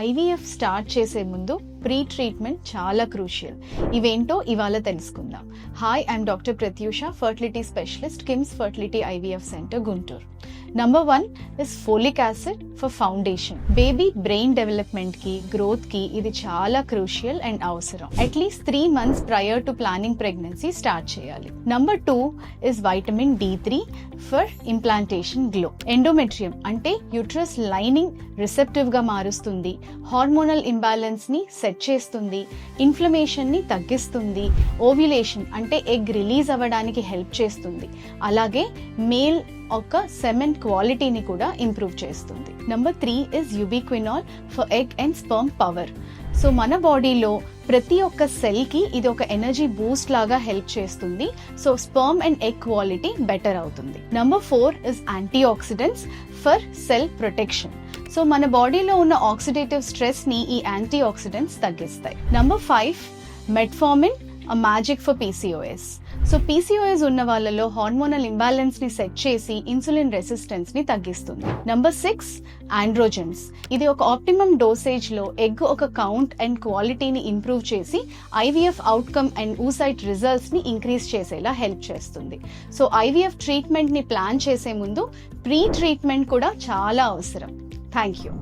IVF start చేసే ముందు pre treatment చాలా క్రూషియల్. ఇవేంటో ఇవాళ తెలుసుకుందాం. Hi, I'm doctor Prathyusha, fertility specialist, KIMS fertility IVF centre, Guntur. Number 1 is folic acid for foundation. Baby brain development ki, growth ki, ఇది చాలా crucial and అవసరం. At least 3 months prior to planning pregnancy start చేయాలి. Number 2 is vitamin D3 for implantation glow. Endometrium అంటే uterus lining receptive గా మారుస్తుంది, hormonal imbalance ని set చేస్తుంది, inflammation ని తగ్గిస్తుంది, ఓవ్యులేషన్ అంటే ఎగ్ రిలీజ్ అవ్వడానికి హెల్ప్ చేస్తుంది, అలాగే మేల్ ఒక సెమెన్ క్వాలిటీని కూడా ఇంప్రూవ్ చేస్తుంది. Number 3 is ubiquinol for egg and sperm power. So మన బాడీలో ప్రతి ఒక్క సెల్కి ఇది ఒక ఎనర్జీ బూస్ట్ లాగా హెల్ప్ చేస్తుంది. So sperm and egg quality better అవుతుంది. Number 4 is antioxidants for cell protection. So మన బాడీలో ఉన్న ఆక్సిడేటివ్ స్ట్రెస్ ని ఈ యాంటీ ఆక్సిడెంట్స్ తగ్గిస్తాయి. Number 5 metformin, a magic for PCOS. So PCOS ఉన్న వాళ్ళలో హార్మోనల్ ఇంబ్యాలెన్స్ ని సెట్ చేసి ఇన్సులిన్ రెసిస్టెన్స్ ని తగ్గిస్తుంది. Number 6 androgens. ఇది ఒక ఆప్టిమమ్ డోసేజ్ లో ఎగ్ ఒక కౌంట్ అండ్ క్వాలిటీని ఇంప్రూవ్ చేసి IVF outcome and oocyte results ని ఇంక్రీజ్ చేసేలా హెల్ప్ చేస్తుంది. సో ఐవీఎఫ్ ట్రీట్మెంట్ ని ప్లాన్ చేసే ముందు ప్రీ ట్రీట్మెంట్ కూడా చాలా అవసరం. Thank you.